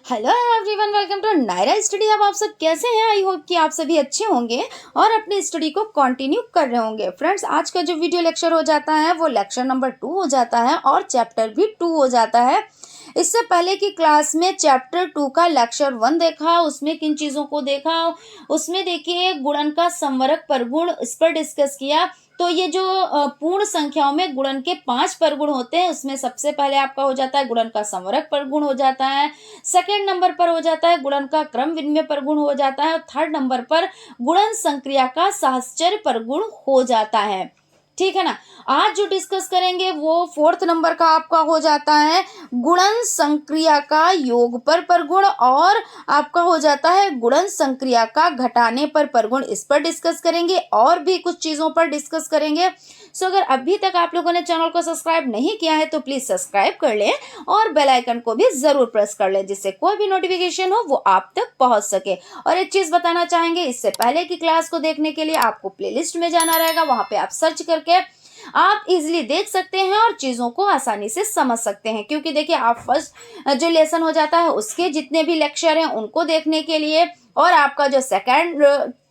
Hello everyone, welcome to Naira study. अब आप सब कैसे हैं? आई होप कि आप सभी अच्छे होंगे और अपनी स्टडी को कंटिन्यू कर रहे होंगे। फ्रेंड्स, आज का जो वीडियो लेक्चर हो जाता है वो लेक्चर नंबर 2 हो जाता है और चैप्टर भी 2 हो जाता है। इससे पहले की क्लास में चैप्टर 2 का लेक्चर 1 देखा, उसमें किन चीज़ों को देखा, उसमें देखिए गुणन का संवरक परगुण, इस पर डिस्कस किया। तो ये जो पूर्ण संख्याओं में गुणन के 5 परगुण होते हैं, उसमें सबसे पहले आपका हो जाता है गुणन का संवरक परगुण हो जाता है। सेकेंड नंबर पर हो जाता है गुणन का क्रम विनिमय परगुण हो जाता है और थर्ड नंबर पर गुणन संक्रिया का साहचर्य परगुण हो जाता है। ठीक है ना। आज जो डिस्कस करेंगे वो 4th नंबर का आपका हो जाता है गुणन संक्रिया का योग पर परगुण और आपका हो जाता है गुणन संक्रिया का घटाने पर परगुण। इस पर डिस्कस करेंगे और भी कुछ चीज़ों पर डिस्कस करेंगे। सो अगर अभी तक आप लोगों ने चैनल को सब्सक्राइब नहीं किया है तो प्लीज़ सब्सक्राइब कर लें और बेल आइकन को भी ज़रूर प्रेस कर लें, जिससे कोई भी नोटिफिकेशन हो वो आप तक पहुंच सके। और एक चीज़ बताना चाहेंगे, इससे पहले की क्लास को देखने के लिए आपको प्लेलिस्ट में जाना रहेगा, वहाँ पे आप सर्च करके आप इजीली देख सकते हैं और चीज़ों को आसानी से समझ सकते हैं। क्योंकि देखिए, आप फर्स्ट जो लेसन हो जाता है उसके जितने भी लेक्चर हैं उनको देखने के लिए और आपका जो सेकंड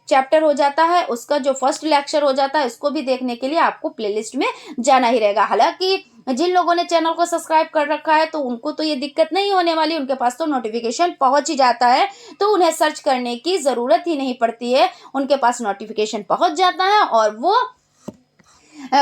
चैप्टर हो जाता है उसका जो फर्स्ट लेक्चर हो जाता है उसको भी देखने के लिए आपको प्लेलिस्ट में जाना ही रहेगा। हालांकि जिन लोगों ने चैनल को सब्सक्राइब कर रखा है तो उनको तो ये दिक्कत नहीं होने वाली, उनके पास तो नोटिफिकेशन पहुंच ही जाता है, तो उन्हें सर्च करने की ज़रूरत ही नहीं पड़ती है। उनके पास नोटिफिकेशन पहुंच जाता है और वो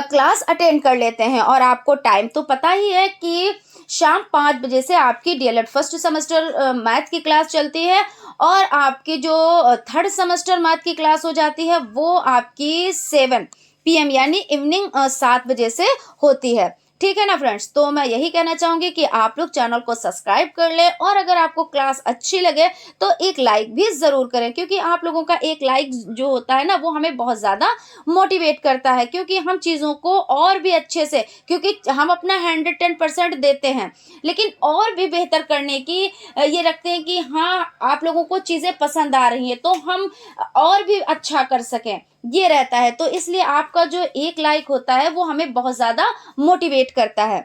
क्लास अटेंड कर लेते हैं। और आपको टाइम तो पता ही है कि शाम 5 बजे से आपकी डीएलएड फर्स्ट सेमेस्टर मैथ की क्लास चलती है और आपकी जो थर्ड सेमेस्टर मैथ की क्लास हो जाती है वो आपकी 7 PM यानी इवनिंग 7 बजे से होती है। ठीक है ना फ्रेंड्स, तो मैं यही कहना चाहूँगी कि आप लोग चैनल को सब्सक्राइब कर लें और अगर आपको क्लास अच्छी लगे तो एक लाइक भी ज़रूर करें, क्योंकि आप लोगों का एक लाइक जो होता है ना वो हमें बहुत ज़्यादा मोटिवेट करता है। क्योंकि हम चीज़ों को और भी अच्छे से, क्योंकि हम अपना 110% देते हैं लेकिन और भी बेहतर करने की ये रखते हैं कि हाँ आप लोगों को चीज़ें पसंद आ रही हैं तो हम और भी अच्छा कर सकें, ये रहता है। तो इसलिए आपका जो एक लाइक होता है वो हमें बहुत ज़्यादा मोटिवेट करता है।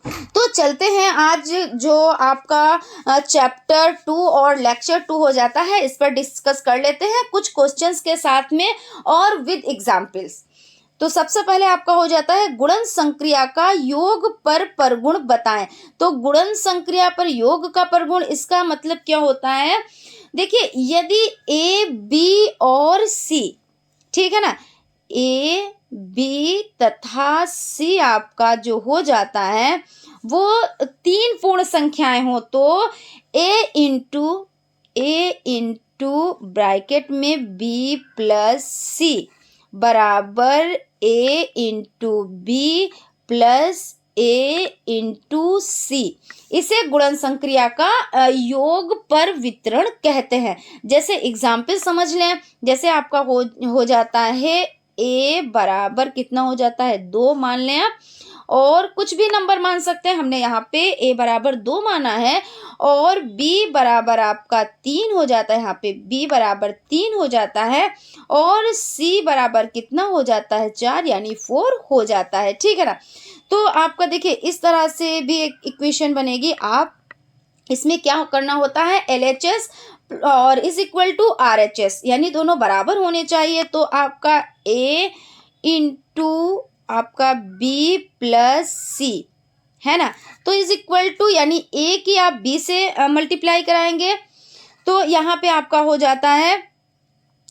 तो चलते हैं, आज जो आपका चैप्टर 2 और लेक्चर 2 हो जाता है इस पर डिस्कस कर लेते हैं कुछ क्वेश्चंस के साथ में और विद एग्जाम्पल्स। तो सबसे पहले आपका हो जाता है गुणन संक्रिया का योग पर परगुण बताएं। तो गुणन संक्रिया पर योग का परगुण, इसका मतलब क्या होता है? देखिए, यदि ए बी और सी, ठीक है ना, ए बी तथा सी आपका जो हो जाता है वो 3 पूर्ण संख्याएं हो तो ए इंटू ब्रैकेट में बी प्लस सी बराबर ए इंटू बी प्लस ए इंटू सी, इसे गुणन संक्रिया का योग पर वितरण कहते हैं। जैसे एग्जाम्पल समझ लें, जैसे आपका हो जाता है ए बराबर कितना हो जाता है 2 मान लें आप, और कुछ भी नंबर मान सकते हैं। हमने यहाँ पे ए बराबर 2 माना है और बी बराबर आपका 3 हो जाता है, यहाँ पे बी बराबर 3 हो जाता है और सी बराबर कितना हो जाता है 4 यानी 4 हो जाता है। ठीक है ना। तो आपका देखिए इस तरह से भी एक इक्वेशन बनेगी। आप इसमें क्या करना होता है, LHS और इज इक्वल टू RHS यानी दोनों बराबर होने चाहिए। तो आपका A इंटू आपका B प्लस C है ना, तो इज इक्वल टू यानी A की आप B से मल्टीप्लाई कराएंगे तो यहाँ पे आपका हो जाता है,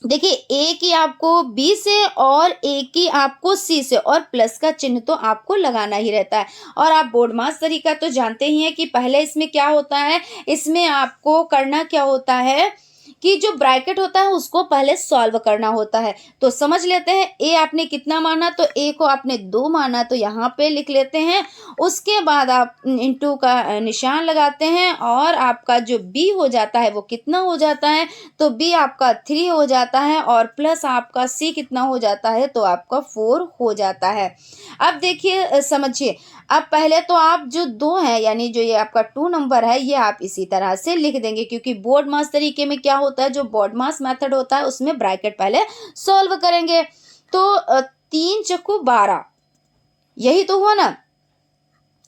देखिए ए की आपको बी से और ए की आपको सी से, और प्लस का चिन्ह तो आपको लगाना ही रहता है। और आप बोर्ड मास तरीका तो जानते ही हैं कि पहले इसमें क्या होता है, इसमें आपको करना क्या होता है कि जो ब्रैकेट होता है उसको पहले सॉल्व करना होता है। तो समझ लेते हैं, ए आपने कितना माना, तो ए को आपने 2 माना तो यहाँ पे लिख लेते हैं। उसके बाद आप इंटू का निशान लगाते हैं और आपका जो बी हो जाता है वो कितना हो जाता है, तो बी आपका 3 हो जाता है और प्लस आपका सी कितना हो जाता है, तो आपका 4 हो जाता है। अब देखिए समझिए, अब पहले तो आप जो 2 है यानी जो ये आपका 2 नंबर है ये आप इसी तरह से लिख देंगे, क्योंकि बोर्ड मास तरीके में क्या होता है, जो बोर्ड मास मेथड होता है उसमें ब्रैकेट पहले सॉल्व करेंगे। तो 3 चक्कू 12 यही तो हुआ ना,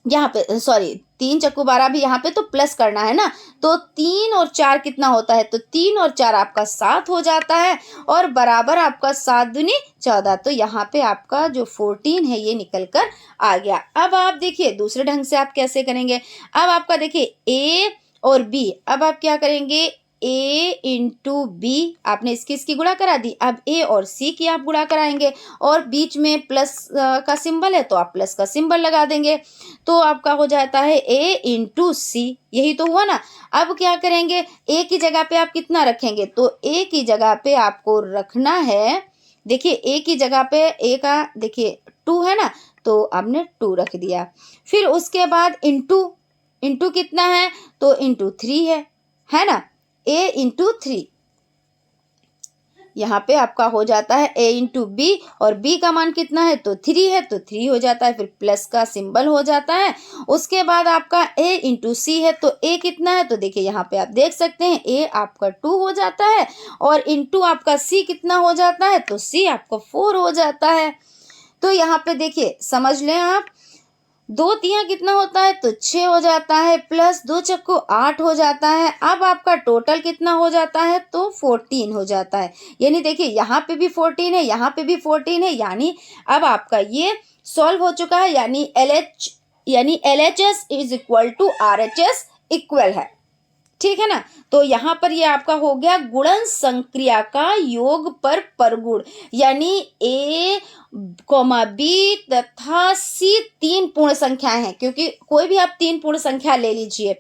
यहाँ पे सॉरी 3 चक्कू 12 भी यहाँ पे तो प्लस करना है ना, तो 3 और 4 कितना होता है, तो 3 और 4 आपका 7 हो जाता है और बराबर आपका 7 दूनी 14। तो यहाँ पे आपका जो 14 है ये निकल कर आ गया। अब आप देखिए दूसरे ढंग से आप कैसे करेंगे। अब आपका देखिए ए और बी, अब आप क्या करेंगे, ए इंटू बी, आपने इसकी गुणा करा दी। अब ए और सी की आप गुणा कराएंगे और बीच में प्लस का सिंबल है तो आप प्लस का सिंबल लगा देंगे, तो आपका हो जाता है ए इंटू सी, यही तो हुआ ना। अब क्या करेंगे, ए की जगह पे आप कितना रखेंगे, तो ए की जगह पे आपको रखना है, देखिए ए की जगह पे ए का देखिए 2 है ना, तो आपने 2 रख दिया। फिर उसके बाद इंटू, इंटू कितना है, तो इंटू 3 है ना, ए इंटू 3, यहाँ पे आपका हो जाता है ए इंटू बी और बी का मान कितना है, तो 3 है, तो 3 हो जाता है, फिर प्लस का सिंबल हो जाता है। उसके बाद आपका ए इंटू सी है, तो ए कितना है, तो देखिए यहाँ पे आप देख सकते हैं ए आपका 2 हो जाता है और इंटू आपका सी कितना हो जाता है, तो सी आपका 4 हो जाता है। तो यहाँ पे देखिए समझ लें आप, 2 तियां कितना होता है, तो 6 हो जाता है, प्लस 2 चक्को 8 हो जाता है। अब आपका टोटल कितना हो जाता है, तो 14 हो जाता है। यानी देखिए यहाँ पे भी 14 है, यहाँ पे भी 14 है, यानी अब आपका ये सॉल्व हो चुका है, यानी LHS is equal to RHS equal है, ठीक है ना। तो यहाँ पर ये आपका हो गया गुणन संक्रिया का योग पर परगुण, यानी ए कॉमा बी तथा सी 3 पूर्ण संख्याएं हैं, क्योंकि कोई भी आप 3 पूर्ण संख्या ले लीजिए,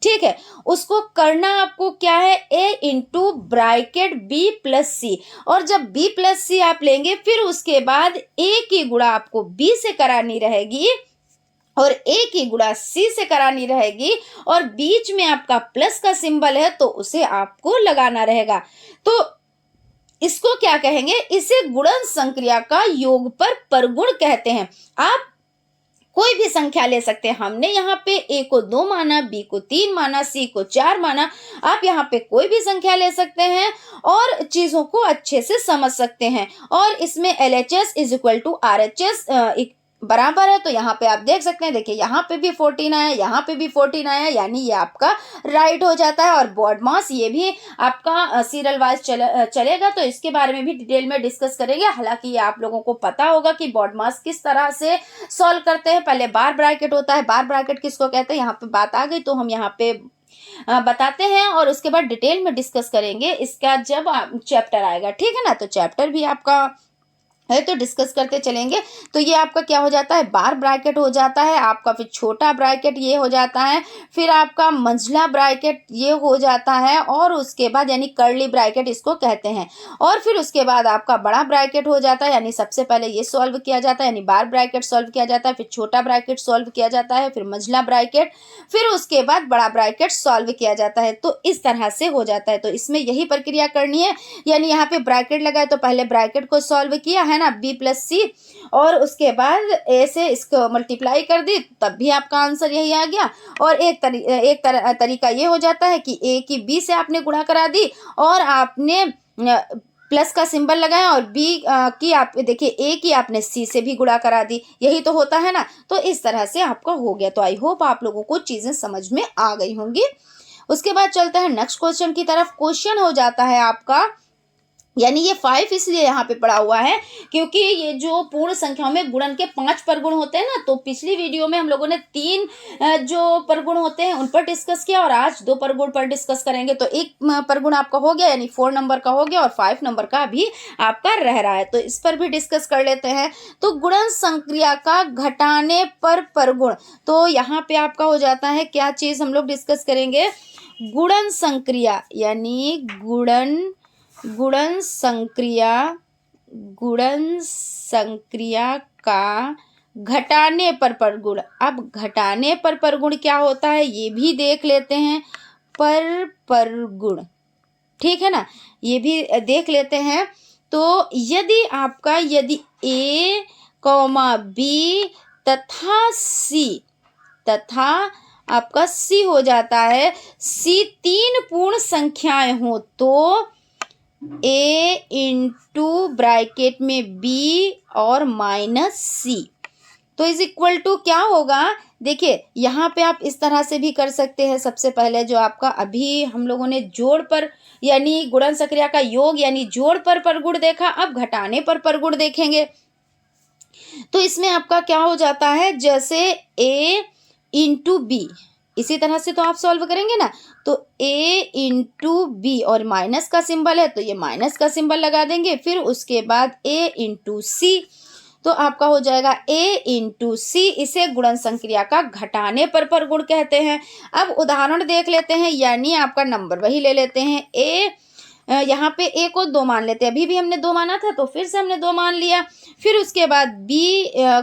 ठीक है। उसको करना आपको क्या है, ए इंटू ब्रैकेट बी प्लस सी, और जब बी प्लस सी आप लेंगे फिर उसके बाद ए की गुणा आपको बी से करानी रहेगी और ए की गुणा सी से करानी रहेगी और बीच में आपका प्लस का सिंबल है तो उसे आपको लगाना रहेगा। तो इसको क्या कहेंगे, इसे गुणन संक्रिया का योग पर परगुण कहते हैं। आप कोई भी संख्या ले सकते हैं, हमने यहाँ पे ए को 2 माना, बी को 3 माना, सी को 4 माना, आप यहाँ पे कोई भी संख्या ले सकते हैं और चीजों को अच्छे से समझ सकते हैं। और इसमें LHS is equal to RHS बराबर है, तो यहाँ पे आप देख सकते हैं, देखिए यहाँ पे भी 14 आया, यहाँ पे भी 14 आया, यानी ये आपका राइट हो जाता है। और बॉड मास ये भी आपका सीरियल वाइज चलेगा, तो इसके बारे में भी डिटेल में डिस्कस करेंगे। हालांकि ये आप लोगों को पता होगा कि बॉड मास किस तरह से सॉल्व करते हैं। पहले बार ब्रैकेट होता है, बार ब्रैकेट किसको कहते हैं, यहाँ पे बात आ गई तो हम यहाँ पे बताते हैं और उसके बाद डिटेल में डिस्कस करेंगे इसका जब चैप्टर आएगा, ठीक है ना। तो चैप्टर भी आपका है तो डिस्कस करते चलेंगे। तो ये आपका क्या हो जाता है, बार ब्रैकेट हो जाता है आपका, फिर छोटा ब्रैकेट ये हो जाता है, फिर आपका मंझला ब्रैकेट ये हो जाता है और उसके बाद यानी कर्ली ब्रैकेट इसको कहते हैं। और फिर उसके बाद आपका बड़ा ब्रैकेट हो जाता है, यानी सबसे पहले ये सॉल्व किया जाता है, यानी बार ब्रैकेट सॉल्व किया जाता है, फिर छोटा ब्रैकेट सॉल्व किया जाता है, फिर मंझला ब्रैकेट, फिर उसके बाद बड़ा ब्रैकेट सॉल्व किया जाता है। तो इस तरह से हो जाता है। तो इसमें यही प्रक्रिया करनी है, यानी यहाँ पे ब्रैकेट लगाए तो पहले ब्रैकेट को सॉल्व किया है ना, बी प्लस सी, और उसके बाद ए से इसको मल्टीप्लाई कर दी, तब भी आपका आंसर यही आ गया। और एक तरीका ये हो जाता है कि ए की बी से आपने गुणा करा दी और आपने प्लस का सिंबल लगाया और बी की आप देखिए ए की आपने सी से भी गुणा करा दी, यही तो होता है ना। तो इस तरह से आपका हो गया। तो आई होप आप लोगों को चीजें समझ में आ गई होंगी। उसके बाद चलते हैं नेक्स्ट क्वेश्चन की तरफ। क्वेश्चन हो जाता है आपका, यानी ये 5 इसलिए यहाँ पे पड़ा हुआ है क्योंकि ये जो पूर्ण संख्याओं में गुणन के 5 परगुण होते हैं ना, तो पिछली वीडियो में हम लोगों ने 3 जो परगुण होते हैं उन पर डिस्कस किया और आज 2 परगुण पर डिस्कस करेंगे। तो एक परगुण आपका हो गया, यानी 4 नंबर का हो गया और 5 नंबर का भी आपका रह रहा है, तो इस पर भी डिस्कस कर लेते हैं। तो गुणन संक्रिया का घटाने पर परगुण, तो यहाँ पे आपका हो जाता है क्या चीज हम लोग डिस्कस करेंगे, गुणन संक्रिया, यानी गुणन संक्रिया का घटाने पर परगुण। अब घटाने पर परगुण क्या होता है ये भी देख लेते हैं, परगुण, ठीक है ना, ये भी देख लेते हैं। तो यदि ए कॉमा बी तथा आपका सी हो जाता है, सी 3 पूर्ण संख्याएं हो तो ए इंटू ब्रैकेट में बी और माइनस सी, तो इज इक्वल टू क्या होगा, देखिए यहाँ पे आप इस तरह से भी कर सकते हैं। सबसे पहले जो आपका अभी हम लोगों ने जोड़ पर यानी गुणन सक्रिया का योग यानी जोड़ पर परगुण देखा, अब घटाने पर परगुण देखेंगे। तो इसमें आपका क्या हो जाता है, जैसे a इंटू बी, इसी तरह से तो आप सॉल्व करेंगे ना। तो a इंटू बी और माइनस का सिंबल है तो ये माइनस का सिंबल लगा देंगे, फिर उसके बाद a इंटू सी, तो आपका हो जाएगा a इंटू सी। इसे गुणन संक्रिया का घटाने पर परगुण कहते हैं। अब उदाहरण देख लेते हैं, यानी आपका नंबर वही ले लेते हैं। a यहाँ पे a को 2 मान लेते हैं, अभी भी हमने 2 माना था तो फिर से हमने 2 मान लिया। फिर उसके बाद b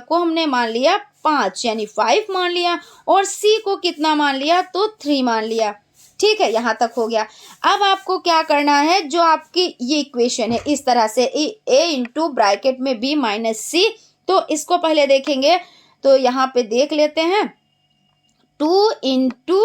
को हमने मान लिया 5 यानी 5 मान लिया, और c को कितना मान लिया, तो 3 मान लिया। ठीक है, यहाँ तक हो गया। अब आपको क्या करना है, जो आपकी ये इक्वेशन है इस तरह से a इंटू ब्रैकेट में b माइनस सी, तो इसको पहले देखेंगे। तो यहाँ पे देख लेते हैं 2 इंटू,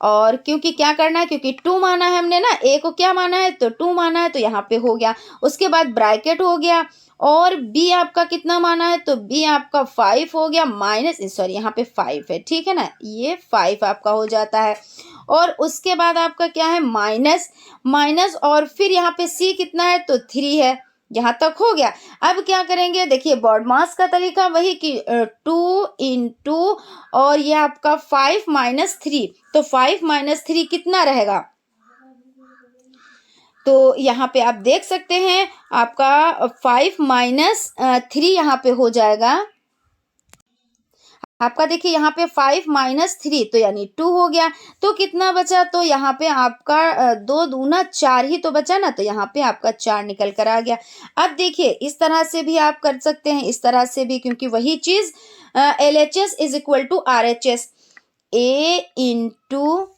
और क्योंकि क्या करना है, क्योंकि 2 माना है हमने ना, a को क्या माना है, तो 2 माना है, तो यहाँ पे हो गया। उसके बाद ब्रैकेट हो गया, और b आपका कितना माना है, तो b आपका 5 हो गया, माइनस सॉरी यहाँ पे 5 है, ठीक है ना, ये 5 आपका हो जाता है। और उसके बाद आपका क्या है, माइनस माइनस, और फिर यहाँ पे c कितना है, तो 3 है। यहाँ तक हो गया। अब क्या करेंगे, देखिए बॉडमास का तरीका वही कि 2 इंटू और ये आपका 5 माइनस 3, तो 5 माइनस 3 कितना रहेगा, तो यहाँ पे आप देख सकते हैं आपका 5 माइनस 3 यहाँ पे हो जाएगा आपका। देखिए यहाँ पे 5 माइनस 3 तो यानी 2 हो गया। तो कितना बचा, तो यहाँ पे आपका 2 दूना 4 ही तो बचा ना, तो यहाँ पे आपका 4 निकल कर आ गया। अब देखिए इस तरह से भी आप कर सकते हैं, इस तरह से भी, क्योंकि वही चीज LHS is equal to RHS, a into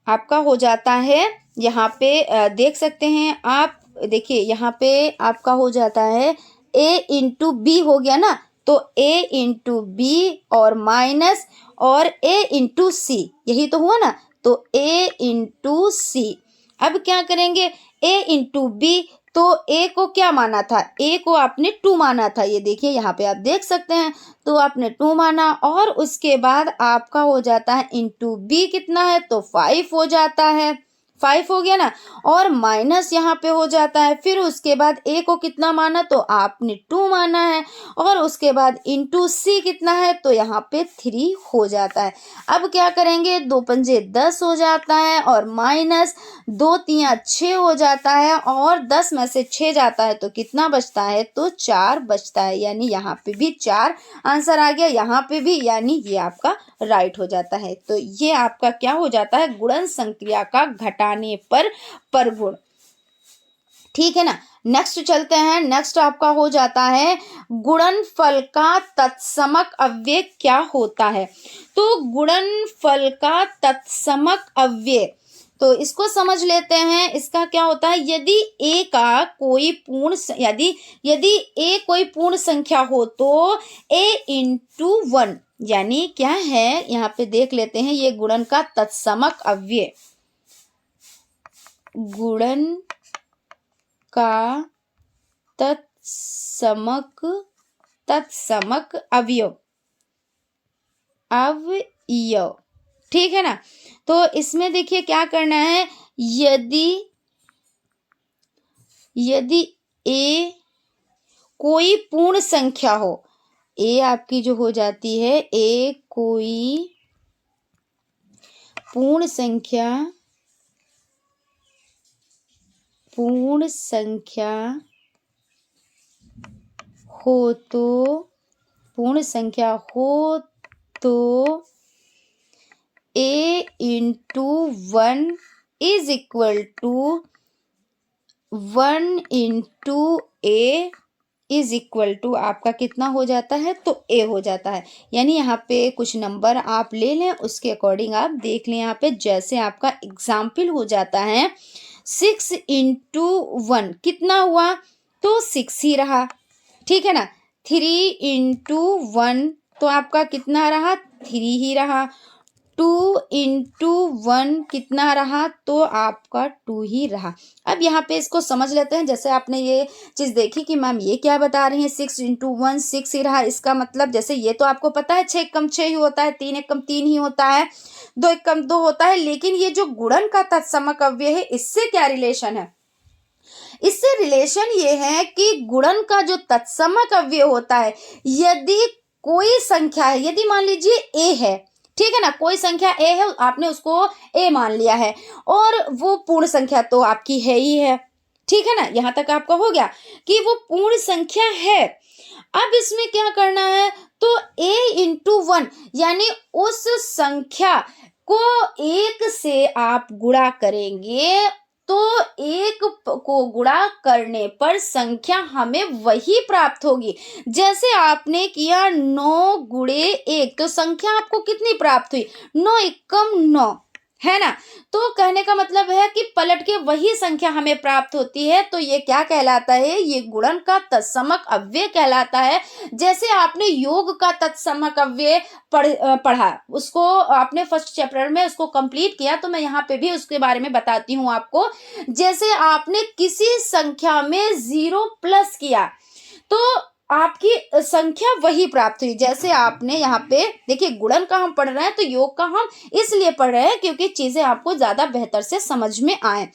आपका हो जाता है, यहाँ पे देख सकते हैं आप, देखिए यहाँ पे आपका हो जाता है a इंटू बी हो गया ना, तो a इंटू बी और माइनस और a इंटू सी, यही तो हुआ ना, तो a इंटू सी। अब क्या करेंगे, a इंटू बी, तो a को क्या माना था, a को आपने 2 माना था, ये देखिए यहाँ पे आप देख सकते हैं, तो आपने 2 माना, और उसके बाद आपका हो जाता है इंटू बी कितना है, तो 5 हो जाता है, 5 हो गया ना, और माइनस यहाँ पे हो जाता है। फिर उसके बाद a को कितना माना, तो आपने 2 माना है, और उसके बाद इंटू सी कितना है, तो यहाँ पे 3 हो जाता है। अब क्या करेंगे, 2 पंजे 10 हो जाता है, और माइनस 2 तिया 6 हो जाता है, और 10 में से 6 जाता है तो कितना बचता है, तो 4 बचता है, यानी यहाँ पे भी 4 आंसर आ गया, यहाँ पे भी, यानी ये आपका राइट हो जाता है। तो ये आपका क्या हो जाता है, गुणन संक्रिया का घटाने पर परगुण। ठीक है ना, नेक्स्ट चलते हैं। नेक्स्ट आपका हो जाता है गुणनफल का तत्समक अव्यय क्या होता है। तो गुणनफल का तत्समक अव्यय, तो इसको समझ लेते हैं। इसका क्या होता है, यदि a का कोई पूर्ण यदि a कोई पूर्ण संख्या हो तो a इंटू 1, यानी क्या है, यहाँ पे देख लेते हैं, ये गुणन का तत्समक अव्यय, गुणन का तत्समक अवयव, ठीक है ना। तो इसमें देखिए क्या करना है, यदि a कोई पूर्ण संख्या हो, a आपकी जो हो जाती है, a कोई पूर्ण संख्या हो तो a into 1 is equal to 1 into a is equal to आपका कितना हो जाता है, तो a हो जाता है। यानी यहाँ पे कुछ नंबर आप ले लें, उसके अकॉर्डिंग आप देख लें। यहाँ पे जैसे आपका एग्जाम्पल हो जाता है 6 इंटू 1 कितना हुआ, तो 6 ही रहा, ठीक है ना। 3 इंटू 1 तो आपका कितना रहा, 3 ही रहा। 2 इंटू 1 कितना रहा, तो आपका 2 ही रहा। अब यहाँ पे इसको समझ लेते हैं। जैसे आपने ये चीज़ देखी कि मैम ये क्या बता रही हैं, 6 इंटू 1 6 ही रहा। इसका मतलब जैसे ये तो आपको पता है 6 कम 6 ही होता है, 3 एक कम 3 ही होता है, 2 एक कम 2 होता है। लेकिन ये जो गुणन का तत्समक अव्यय है, इससे क्या रिलेशन है? इससे रिलेशन ये है कि गुणन का जो तत्समक अव्यय होता है, यदि कोई संख्या है, यदि मान लीजिए ए है, ठीक है ना, कोई संख्या ए है, आपने उसको ए मान लिया है और वो पूर्ण संख्या तो आपकी है ही है, ठीक है ना, यहां तक आपका हो गया कि वो पूर्ण संख्या है। अब इसमें क्या करना है, तो a इंटू 1 यानी उस संख्या को एक से आप गुणा करेंगे, तो एक को गुणा करने पर संख्या हमें वही प्राप्त होगी। जैसे आपने किया 9 गुणे 1, तो संख्या आपको कितनी प्राप्त हुई, 9 एकम 9, है ना। तो कहने का मतलब है कि पलट के वही संख्या हमें प्राप्त होती है। तो ये क्या कहलाता है, ये गुणन का तत्समक अव्यय कहलाता है। जैसे आपने योग का तत्समक अव्यय पढ़ा, उसको आपने फर्स्ट चैप्टर में उसको कंप्लीट किया, तो मैं यहाँ पे भी उसके बारे में बताती हूँ आपको। जैसे आपने किसी संख्या में 0 प्लस किया, तो आपकी संख्या वही प्राप्त हुई। जैसे आपने यहाँ पे देखिए, गुणन का हम पढ़ रहे हैं, तो योग का हम इसलिए पढ़ रहे हैं क्योंकि चीजें आपको ज्यादा बेहतर से समझ में आए।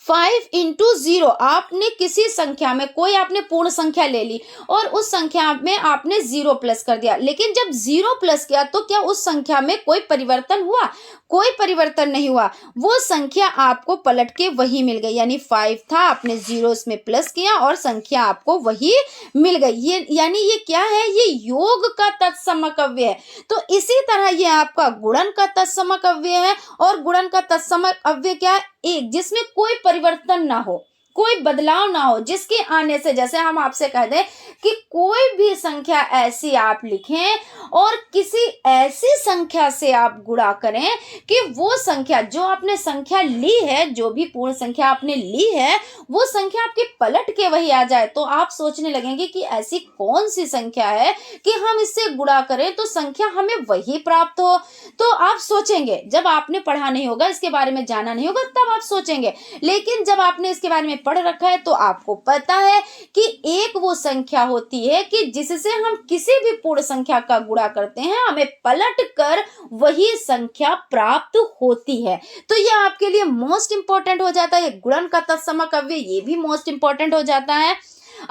5 इंटू 0, आपने किसी संख्या में कोई आपने पूर्ण संख्या ले ली और उस संख्या में आपने 0 प्लस कर दिया, लेकिन जब 0 प्लस किया तो क्या उस संख्या में कोई परिवर्तन हुआ? कोई परिवर्तन नहीं हुआ। वो संख्या आपको पलट के वही मिल गई, यानी 5 था, आपने 0 इसमें प्लस किया और संख्या आपको वही मिल गई। ये यानी ये क्या है, ये योग का तत्समक अव्यय है। तो इसी तरह ये आपका गुणन का तत्समक अव्यय है। और गुणन का तत्समक अव्यय क्या है, एक जिसमें कोई परिवर्तन ना हो, कोई बदलाव ना हो, जिसके आने से, जैसे हम आपसे कह दें कि कोई भी संख्या ऐसी आप लिखें और किसी ऐसी संख्या से आप गुणा करें कि वो संख्या जो आपने संख्या ली है, जो भी पूर्ण संख्या आपने ली है, वो संख्या आपके पलट के वही आ जाए, तो आप सोचने लगेंगे कि ऐसी कौन सी संख्या है कि हम इससे गुणा करें तो संख्या हमें वही प्राप्त हो। तो आप सोचेंगे, जब आपने पढ़ा नहीं होगा, इसके बारे में जाना नहीं होगा, तब आप सोचेंगे। लेकिन जब आपने इसके बारे में पढ़ रखा है तो आपको पता है कि एक वो संख्या होती है कि जिससे हम किसी भी पूर्ण संख्या का गुणा करते हैं, हमें पलट कर वही संख्या प्राप्त होती है। तो ये आपके लिए मोस्ट इंपॉर्टेंट हो जाता है। गुणन का तत्समक अव्यय ये भी मोस्ट इंपॉर्टेंट हो जाता है।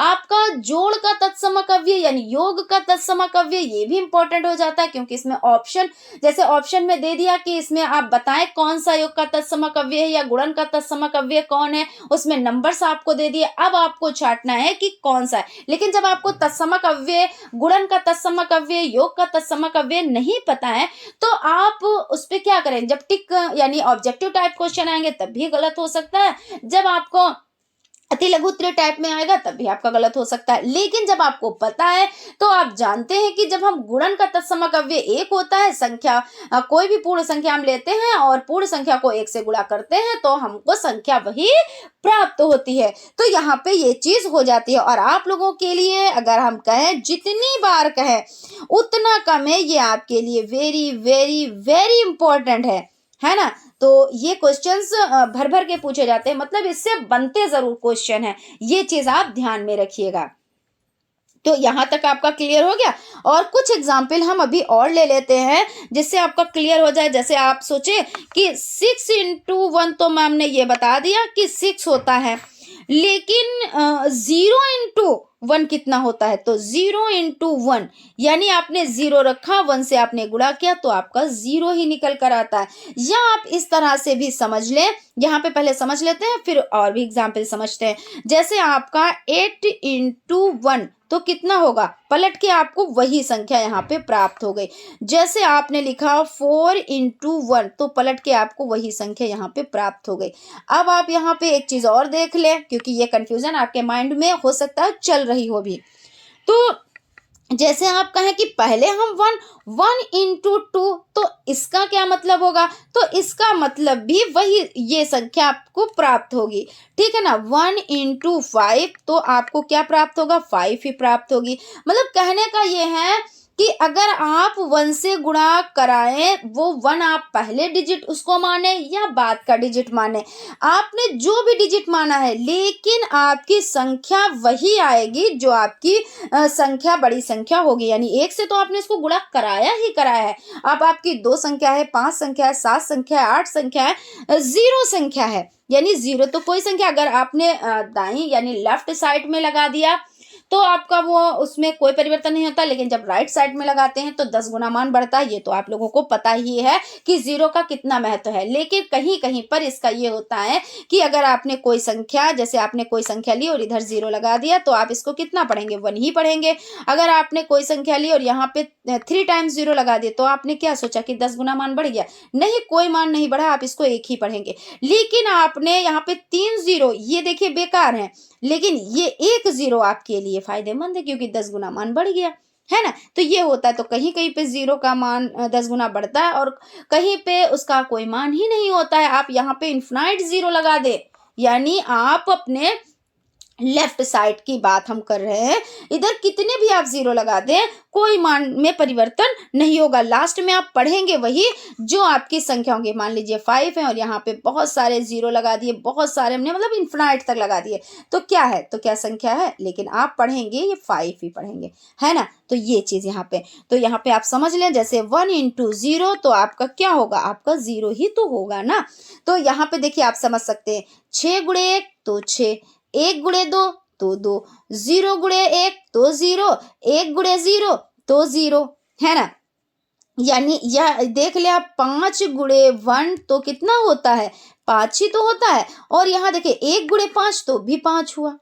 आपका जोड़ का तत्समक अव्यय यानी योग का तत्समक अव्यय ये भी इंपॉर्टेंट हो जाता है, क्योंकि इसमें ऑप्शन, जैसे ऑप्शन में दे दिया कि इसमें आप बताएं कौन सा योग का तत्समक अव्यय है या गुणन का तत्समक अव्यय कौन है, उसमें नंबर्स आपको दे दिए। अब आपको छांटना है कि कौन सा है। लेकिन जब आपको तत्समक अव्यय, गुणन का तत्समक अव्यय, योग का तत्समक अव्यय नहीं पता है, तो आप उस पर क्या करें, जब टिक यानी ऑब्जेक्टिव टाइप क्वेश्चन आएंगे तब भी गलत हो सकता है, जब आपको अति लघु उत्तरीय टाइप में आएगा तब भी आपका गलत हो सकता है। लेकिन जब आपको पता है तो आप जानते हैं कि जब हम गुणन का तत्समक अव्यय एक होता है, संख्या कोई भी पूर्ण संख्या हम लेते हैं और पूर्ण संख्या को एक से गुणा करते हैं तो हमको संख्या वही प्राप्त होती है। तो यहाँ पे ये चीज हो जाती है। और आप लोगों के लिए अगर हम कहें, जितनी बार कहें उतना कम है, ये आपके लिए वेरी वेरी वेरी इंपॉर्टेंट है ना। तो ये क्वेश्चंस भर भर के पूछे जाते हैं, मतलब इससे बनते जरूर क्वेश्चन है, ये चीज आप ध्यान में रखिएगा। तो यहां तक आपका क्लियर हो गया। और कुछ एग्जाम्पल हम अभी और ले लेते हैं जिससे आपका क्लियर हो जाए। जैसे आप सोचे कि 6 इंटू 1, तो मैम ने ये बता दिया कि 6 होता है, लेकिन 0 इंटू 1 कितना होता है, तो 0 इंटू 1 यानी आपने 0 रखा, 1 से आपने गुणा किया तो आपका 0 ही निकल कर आता है। या आप इस तरह से भी समझ लें, यहाँ पे पहले समझ लेते हैं फिर और भी एग्जाम्पल समझते हैं। जैसे आपका 8 इंटू 1 तो कितना होगा, पलट के आपको वही संख्या यहाँ पे प्राप्त हो गई। जैसे आपने लिखा 4 इंटू 1 तो पलट के आपको वही संख्या यहाँ पे प्राप्त हो गई। अब आप यहाँ पे एक चीज और देख लें, क्योंकि ये कंफ्यूजन आपके माइंड में हो सकता है चल रही हो भी। तो जैसे आप कहें कि पहले हम 1 इंटू 2, तो इसका क्या मतलब होगा, तो इसका मतलब भी वही ये संख्या आपको प्राप्त होगी, ठीक है ना। 1 इंटू 5 तो आपको क्या प्राप्त होगा, 5 ही प्राप्त होगी। मतलब कहने का ये है कि अगर आप 1 से गुणा कराएं, वो 1 आप पहले डिजिट उसको माने या बाद का डिजिट माने, आपने जो भी डिजिट माना है, लेकिन आपकी संख्या वही आएगी जो आपकी संख्या बड़ी संख्या होगी। यानी 1 से तो आपने इसको गुणा कराया ही कराया है। अब आपकी 2 संख्या है, 5 संख्या है, 7 संख्या है, 8 संख्या है, 0 संख्या है, यानी 0 तो कोई संख्या अगर आपने दाईं यानी लेफ्ट साइड में लगा दिया तो आपका वो उसमें कोई परिवर्तन नहीं होता, लेकिन जब राइट साइड में लगाते हैं तो 10 गुना मान बढ़ता है। ये तो आप लोगों को पता ही है कि 0 का कितना महत्व है। लेकिन कहीं कहीं पर इसका ये होता है कि अगर आपने कोई संख्या, जैसे आपने कोई संख्या ली और इधर 0 लगा दिया तो आप इसको कितना पढ़ेंगे, 1 ही पढ़ेंगे। अगर आपने कोई संख्या ली और यहाँ पे 3 टाइम्स 0 लगा दिए तो आपने क्या सोचा कि 10 गुना मान बढ़ गया? नहीं, कोई मान नहीं बढ़ा, आप इसको 1 ही पढ़ेंगे। लेकिन आपने यहाँ पे 3 0, ये देखिए बेकार है, लेकिन ये 1 0 आपके लिए फायदेमंद है क्योंकि 10 गुना मान बढ़ गया, है ना। तो ये होता है। तो कहीं कहीं पे 0 का मान 10 गुना बढ़ता है और कहीं पे उसका कोई मान ही नहीं होता है। आप यहाँ पे इन्फिनाइट 0 लगा दे, यानी आप अपने लेफ्ट साइड की बात हम कर रहे हैं, इधर कितने भी आप 0 लगा दें कोई मान में परिवर्तन नहीं होगा। लास्ट में आप पढ़ेंगे वही जो आपकी संख्या होंगी। मान लीजिए 5 है और यहाँ पे बहुत सारे 0 लगा दिए, बहुत सारे हमने मतलब इन्फिनाइट तक लगा दिए, तो क्या है, तो क्या संख्या है, लेकिन आप पढ़ेंगे ये 5 ही पढ़ेंगे, है ना। तो ये चीज यहाँ पे, तो यहाँ पे आप समझ लें, जैसे 1 × 0 तो आपका क्या होगा, आपका 0 ही तो होगा ना। तो यहाँ पे देखिए आप समझ सकते हैं, 6 × 1 तो 6, 1 × 2 तो 2, 0 × 1 तो 0, 1 × 0 तो 0, है ना। यानी यह देख ले आप, 5 × 1 तो कितना होता है, 5 ही तो होता है। और यहाँ देखिए 1 × 5 तो भी 5 हुआ।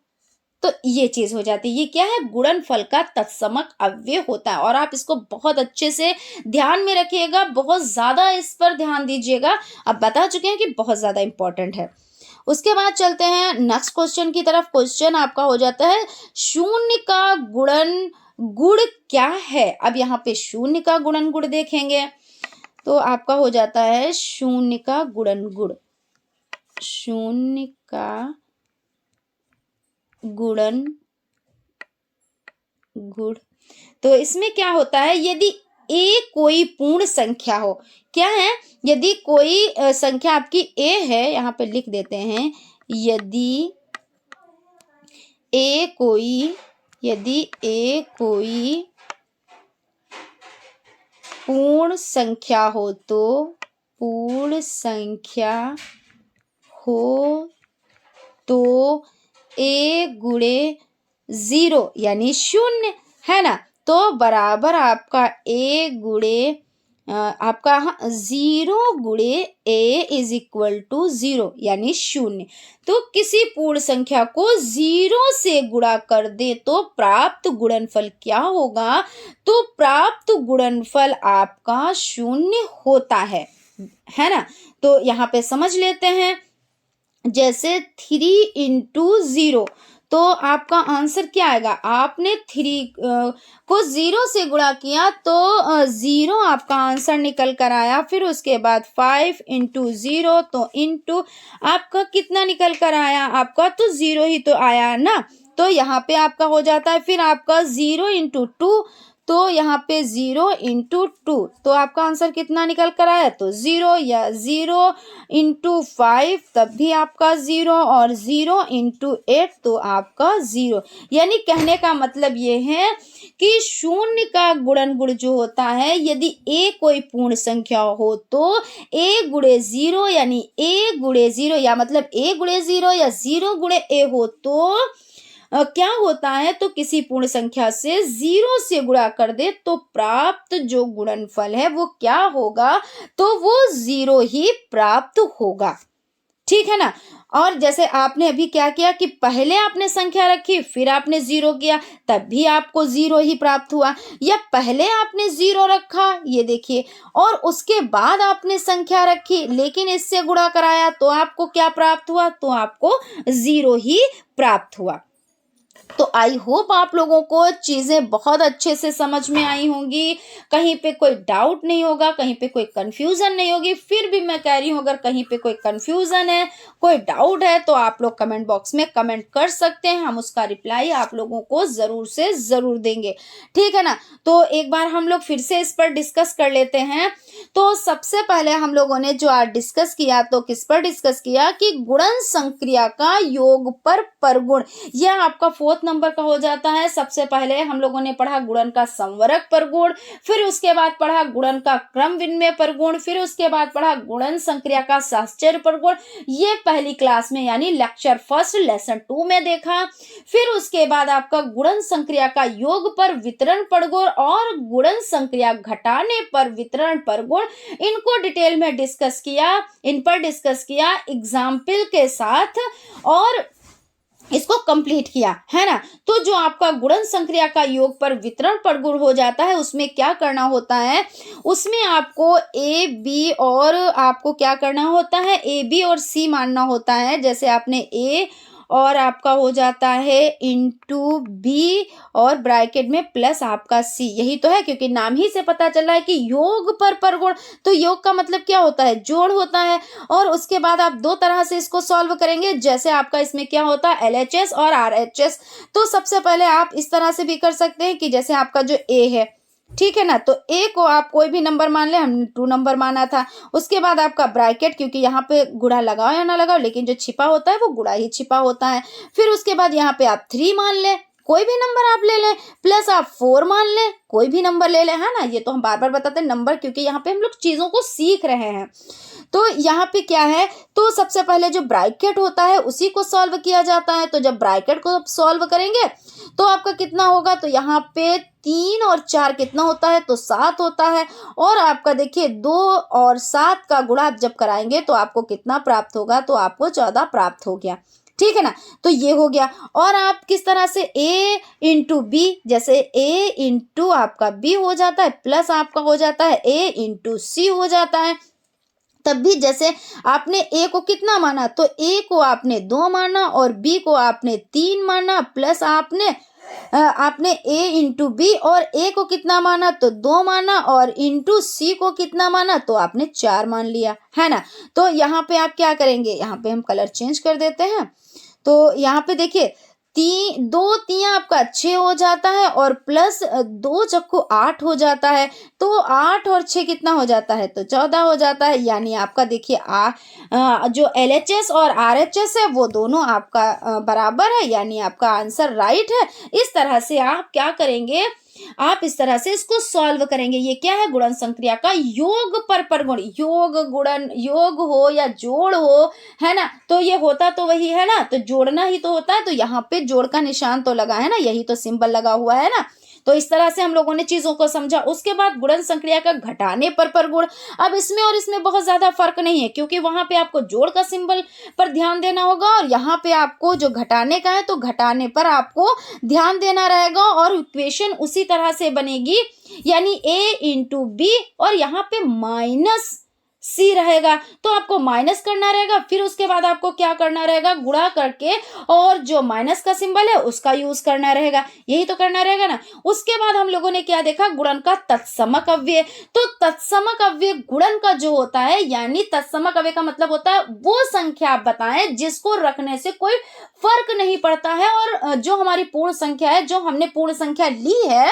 तो ये चीज हो जाती है। ये क्या है, गुणनफल का तत्समक अव्यय होता है। और आप इसको बहुत अच्छे से ध्यान में रखिएगा, बहुत ज्यादा इस पर ध्यान दीजिएगा। अब बता चुके हैं कि बहुत ज्यादा इंपॉर्टेंट है। उसके बाद चलते हैं नेक्स्ट क्वेश्चन की तरफ। क्वेश्चन आपका हो जाता है, शून्य का गुणन गुण क्या है। अब यहाँ पे शून्य का गुणन गुण देखेंगे तो आपका हो जाता है शून्य का गुणन गुण, शून्य का गुणन गुण। तो इसमें क्या होता है, यदि a कोई पूर्ण संख्या हो, क्या है, यदि कोई संख्या आपकी a है, यहाँ पे लिख देते हैं, यदि a कोई पूर्ण संख्या हो, तो पूर्ण संख्या हो तो a × 0 यानी 0, है ना। तो बराबर आपका a × आपका 0 × a = 0 यानी 0। तो किसी पूर्ण संख्या को 0 से गुणा कर दे तो प्राप्त गुणनफल क्या होगा, तो प्राप्त गुणनफल आपका 0 होता है ना। तो यहाँ पे समझ लेते हैं, जैसे 3 × 0 तो आपका आंसर क्या आएगा, आपने 3 को 0 से गुणा किया तो 0 आपका आंसर निकल कर आया। फिर उसके बाद 5 × 0 तो इंटू आपका कितना निकल कर आया, आपका तो 0 ही तो आया ना। तो यहाँ पे आपका हो जाता है फिर आपका 0 × 2, तो यहाँ पे 0 × 2 तो आपका आंसर कितना निकल कर आया, तो 0, या 0 × 5 तब भी आपका 0, और 0 × 8 तो आपका 0। यानी कहने का मतलब ये है कि शून्य का गुणन गुण जो होता है, यदि a कोई पूर्ण संख्या हो तो a × 0 यानी a × 0 या मतलब a × 0 या 0 × a हो तो क्या होता है, तो किसी पूर्ण संख्या से 0 से गुणा कर दे तो प्राप्त जो गुणनफल है वो क्या होगा, तो वो 0 ही प्राप्त होगा, ठीक है ना। और जैसे आपने अभी क्या किया कि पहले आपने संख्या रखी फिर आपने 0 किया, तब भी आपको 0 ही प्राप्त हुआ, या पहले आपने 0 रखा, ये देखिए, और उसके बाद आपने संख्या रखी लेकिन इससे गुणा कराया तो आपको क्या प्राप्त हुआ, तो आपको 0 ही प्राप्त हुआ। तो आई होप आप लोगों को चीज़ें बहुत अच्छे से समझ में आई होंगी, कहीं पे कोई डाउट नहीं होगा, कहीं पे कोई कन्फ्यूज़न नहीं होगी। फिर भी मैं कह रही हूँ, अगर कहीं पे कोई कन्फ्यूज़न है, कोई डाउट है, तो आप लोग कमेंट बॉक्स में कमेंट कर सकते हैं, हम उसका रिप्लाई आप लोगों को ज़रूर से ज़रूर देंगे, ठीक है ना। तो एक बार हम लोग फिर से इस पर डिस्कस कर लेते हैं। तो सबसे पहले हम लोगों ने जो आज डिस्कस किया, तो किस पर डिस्कस किया कि गुणन संक्रिया का योग पर परगुण, यह आपका 4th नंबर का हो जाता है। सबसे पहले हम लोगों ने पढ़ा गुणन का संवरक परगुण, फिर उसके बाद पढ़ा गुणन का क्रम विनिमय परगुण, फिर उसके बाद पढ़ा गुणन संक्रिया का साहचर्य परगुण, ये पहली क्लास में यानी लेक्चर 1 लेसन 2 में देखा। फिर उसके बाद आपका गुणन संक्रिया का योग पर वितरण परगुण और गुणन संक्रिया घटाने पर वितरण परगुण, इनको डिटेल में डिस्कस किया, इन पर डिस्कस किया एग्जाम्पल के साथ और इसको कंप्लीट किया, है ना। तो जो आपका गुणन संक्रिया का योग पर वितरण परगुण हो जाता है, उसमें क्या करना होता है, उसमें आपको ए बी और आपको क्या करना होता है, ए बी और सी मानना होता है। जैसे आपने ए और आपका हो जाता है इंटू बी और ब्रैकेट में प्लस आपका सी, यही तो है, क्योंकि नाम ही से पता चल रहा है कि योग पर परगुण। तो योग का मतलब क्या होता है, जोड़ होता है। और उसके बाद आप दो तरह से इसको सॉल्व करेंगे। जैसे आपका इसमें क्या होता है, LHS और RHS। तो सबसे पहले आप इस तरह से भी कर सकते हैं कि जैसे आपका जो ए है, ठीक है ना, तो ए को आप कोई भी नंबर मान ले, हमने 2 नंबर माना था। उसके बाद आपका ब्रैकेट, क्योंकि यहाँ पे गुणा लगाओ या ना लगाओ, लेकिन जो छिपा होता है वो गुणा ही छिपा होता है। फिर उसके बाद यहाँ पे आप 3 मान लें, कोई भी नंबर आप ले लें, प्लस आप 4 मान लें, कोई भी नंबर ले लें, है ना। ये तो हम बार बार बताते हैं नंबर, क्योंकि यहाँ पे हम लोग चीज़ों को सीख रहे हैं। तो यहाँ पे क्या है, तो सबसे पहले जो ब्रैकेट होता है उसी को सॉल्व किया जाता है। तो जब ब्रैकेट को सॉल्व करेंगे तो आपका कितना होगा, तो यहाँ पे 3 और 4 कितना होता है, तो 7 होता है। और आपका देखिए 2 और 7 का गुणा आप जब कराएंगे तो आपको कितना प्राप्त होगा, तो आपको 14 प्राप्त हो गया, ठीक है ना। तो ये हो गया। और आप किस तरह से a इंटू बी, जैसे a इंटू आपका b हो जाता है, प्लस आपका हो जाता है a इंटू सी हो जाता है। तब भी जैसे आपने ए को कितना माना, तो ए को आपने 2 माना और बी को आपने 3 माना, प्लस आपने ए इंटू बी और ए को कितना माना, तो 2 माना, और इंटू सी को कितना माना, तो आपने 4 मान लिया, है ना। तो यहाँ पे आप क्या करेंगे, यहाँ पे हम कलर चेंज कर देते हैं। तो यहाँ पे देखिए 2 तियां आपका 6 हो जाता है और प्लस 2 चक्कू 8 हो जाता है। तो 8 और 6 कितना हो जाता है, तो 14 हो जाता है। यानी आपका देखिए जो LHS और RHS है वो दोनों आपका बराबर है, यानी आपका आंसर राइट है। इस तरह से आप क्या करेंगे, आप इस तरह से इसको सॉल्व करेंगे। ये क्या है, गुणन संक्रिया का योग पर परगुण। योग गुणन, योग हो या जोड़ हो, है ना, तो ये होता तो वही है ना, तो जोड़ना ही तो होता है। तो यहाँ पे जोड़ का निशान तो लगा है ना, यही तो सिंबल लगा हुआ है ना। तो इस तरह से हम लोगों ने चीजों को समझा। उसके बाद गुणन संक्रिया का घटाने पर परगुण। अब इसमें और इसमें बहुत ज्यादा फर्क नहीं है, क्योंकि वहां पे आपको जोड़ का सिंबल पर ध्यान देना होगा और यहाँ पे आपको जो घटाने का है तो घटाने पर आपको ध्यान देना रहेगा। और इक्वेशन उसी तरह से बनेगी, यानी a इंटू बी और यहाँ पे माइनस सी रहेगा, तो आपको माइनस करना रहेगा। फिर उसके बाद आपको क्या करना रहेगा, गुणा करके और जो माइनस का सिंबल है उसका यूज करना रहेगा, यही तो करना रहेगा ना। उसके बाद हम लोगों ने क्या देखा, गुणन का तत्समक अव्यय। तो तत्समक अव्यय गुणन का जो होता है, यानी तत्समक अव्यय का मतलब होता है वो संख्या आप बताएं जिसको रखने से कोई फर्क नहीं पड़ता है, और जो हमारी पूर्ण संख्या है, जो हमने पूर्ण संख्या ली है,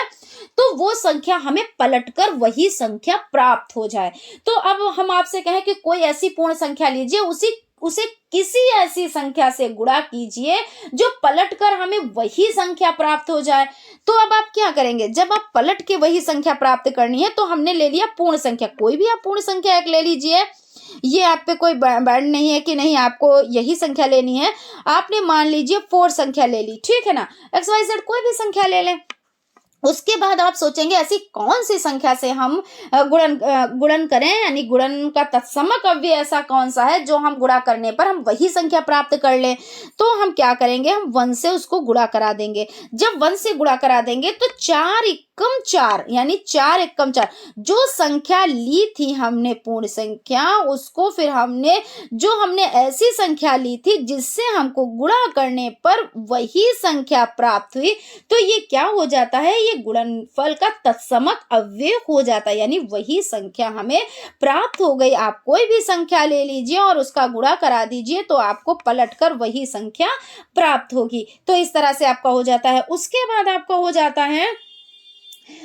तो वो संख्या हमें पलटकर वही संख्या प्राप्त हो जाए। तो अब हम आपसे कहें कि कोई ऐसी पूर्ण संख्या लीजिए, उसे किसी ऐसी संख्या से गुणा कीजिए जो पलटकर हमें वही संख्या प्राप्त हो जाए। तो अब आप क्या करेंगे, जब आप पलट के वही संख्या प्राप्त करनी है, तो हमने ले लिया पूर्ण संख्या, कोई भी आप पूर्ण संख्या एक ले लीजिए। ये आप पे कोई बैंड नहीं है कि नहीं आपको यही संख्या लेनी है। आपने मान लीजिए 4 संख्या ले ली, ठीक है ना, XYZ कोई भी संख्या ले लें। उसके बाद आप सोचेंगे ऐसी कौन सी संख्या से हम गुणन करें, यानी गुणन का तत्समक अव्यय ऐसा कौन सा है जो हम गुणा करने पर हम वही संख्या प्राप्त कर लें। तो हम क्या करेंगे, हम 1 से उसको गुणा करा देंगे। जब 1 से गुणा करा देंगे तो एकम 4 यानी 4 एकम 4 जो संख्या ली थी हमने पूर्ण संख्या, उसको फिर हमने ऐसी संख्या ली थी जिससे हमको गुणा करने पर वही संख्या प्राप्त हुई, तो ये क्या हो जाता है, ये गुणनफल का तत्समक अव्यय हो जाता है, यानी वही संख्या हमें प्राप्त हो गई। आप कोई भी संख्या ले लीजिए और उसका गुणा करा दीजिए तो आपको पलटकर वही संख्या प्राप्त होगी। तो इस तरह से आपका हो जाता है। उसके बाद आपका हो जाता है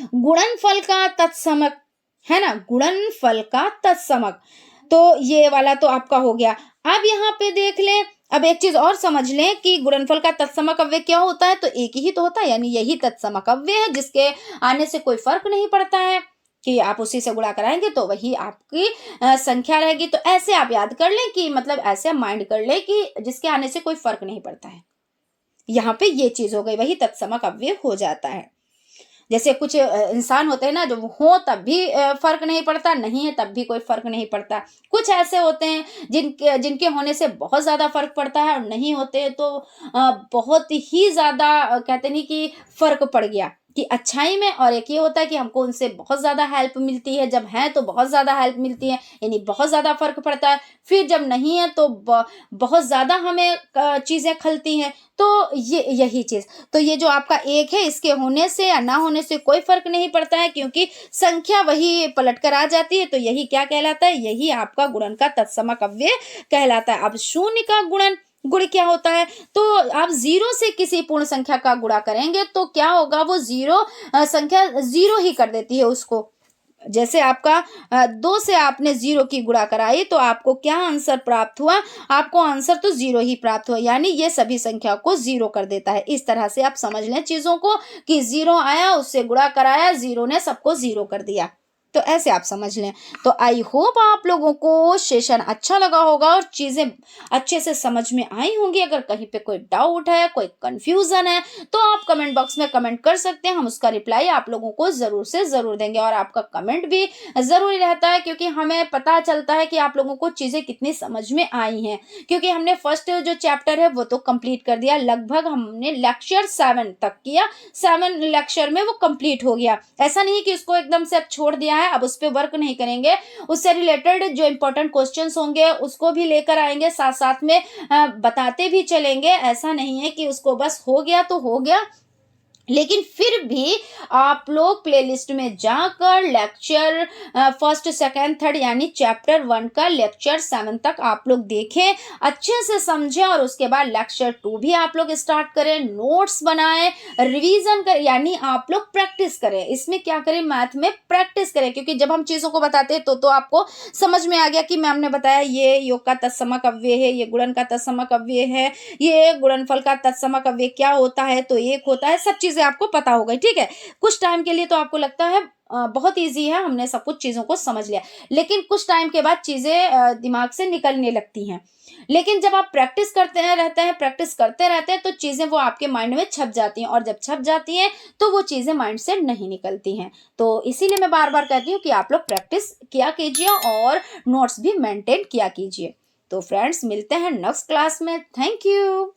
गुणनफल का तत्समक, है ना, गुणनफल का तत्समक। तो ये वाला तो आपका हो गया। अब यहाँ पे देख लें, अब एक चीज और समझ लें कि गुणनफल का तत्समक अव्यय क्या होता है, तो एक ही तो होता है, यानी यही तत्समक अव्यय है जिसके आने से कोई फर्क नहीं पड़ता है कि आप उसी से गुणा कराएंगे तो वही आपकी संख्या रहेगी। तो ऐसे आप याद कर लें कि मतलब ऐसे माइंड कर लें कि जिसके आने से कोई फर्क नहीं पड़ता है। यहाँ पे ये चीज हो गई, वही तत्समक अव्यय हो जाता है। जैसे कुछ इंसान होते हैं ना, जो हो तब भी फर्क नहीं पड़ता, नहीं है तब भी कोई फर्क नहीं पड़ता। कुछ ऐसे होते हैं जिनके होने से बहुत ज्यादा फर्क पड़ता है और नहीं होते तो बहुत ही ज्यादा कहते नहीं कि फर्क पड़ गया कि अच्छाई में। और एक ये होता है कि हमको उनसे बहुत ज्यादा हेल्प मिलती है, जब है तो बहुत ज्यादा हेल्प मिलती है, यानी बहुत ज्यादा फर्क पड़ता है। फिर जब नहीं है तो बहुत ज्यादा हमें चीजें खलती हैं। तो ये यही चीज, तो ये जो आपका एक है, इसके होने से या ना होने से कोई फर्क नहीं पड़ता है, क्योंकि संख्या वही पलट कर आ जाती है। तो यही क्या कहलाता है, यही आपका गुणन का तत्समक अव्यय कहलाता है। अब शून्य का गुण क्या होता है, तो आप 0 से किसी पूर्ण संख्या का गुणा करेंगे तो क्या होगा, वो संख्या 0 ही कर देती है उसको। जैसे आपका 2 से आपने 0 की गुणा कराई तो आपको क्या आंसर प्राप्त हुआ, आपको आंसर तो 0 ही प्राप्त हुआ, यानी ये सभी संख्या को 0 कर देता है। इस तरह से आप समझ लें चीजों को कि 0 आया, उससे गुणा कराया, 0 ने सबको 0 कर दिया। तो ऐसे आप समझ लें। तो आई होप आप लोगों को सेशन अच्छा लगा होगा और चीजें अच्छे से समझ में आई होंगी। अगर कहीं पे कोई डाउट है, कोई कंफ्यूजन है, तो आप कमेंट बॉक्स में कमेंट कर सकते हैं, हम उसका रिप्लाई आप लोगों को जरूर से जरूर देंगे। और आपका कमेंट भी जरूरी रहता है, क्योंकि हमें पता चलता है कि आप लोगों को चीजें कितनी समझ में आई हैं। क्योंकि हमने फर्स्ट जो चैप्टर है वो तो कंप्लीट कर दिया, लगभग हमने लेक्चर 7 तक किया, 7 लेक्चर में वो कंप्लीट हो गया। ऐसा नहीं कि उसको एकदम से अब छोड़ दिया है, अब उस पे वर्क नहीं करेंगे, उससे रिलेटेड जो इंपॉर्टेंट क्वेश्चंस होंगे उसको भी लेकर आएंगे, साथ साथ में बताते भी चलेंगे। ऐसा नहीं है कि उसको बस हो गया तो हो गया, लेकिन फिर भी आप लोग प्लेलिस्ट में जाकर लेक्चर फर्स्ट, सेकंड, थर्ड यानी चैप्टर 1 का लेक्चर 7 तक आप लोग देखें, अच्छे से समझें, और उसके बाद लेक्चर 2 भी आप लोग स्टार्ट करें, नोट्स बनाएं, रिवीजन करें, यानी आप लोग प्रैक्टिस करें। इसमें क्या करें, मैथ में प्रैक्टिस करें, क्योंकि जब हम चीज़ों को बताते हैं तो आपको समझ में आ गया कि मैम ने बताया ये योग का तत्समक अव्यय है, ये गुणन का तत्समक अव्यय है, ये गुणनफल का तत्समक अव्यय क्या होता है, तो एक होता है, सब चीजें आपको पता हो गई। ठीक है, कुछ टाइम के लिए तो आपको लगता है बहुत इजी है, हमने सब कुछ चीजों को समझ लिया, लेकिन कुछ टाइम के बाद चीजें दिमाग से निकलने लगती हैं। लेकिन जब आप प्रैक्टिस प्रैक्टिस करते रहते हैं तो चीजें वो आपके माइंड में छप जाती हैं, और जब छप जाती हैं तो वो चीजें माइंड से नहीं निकलती हैं। तो इसीलिए मैं बार बार कहती हूँ कि आप लोग प्रैक्टिस किया कीजिए और नोट्स भी मेंटेन किया कीजिए। तो फ्रेंड्स, मिलते हैं नेक्स्ट क्लास में। Thank you.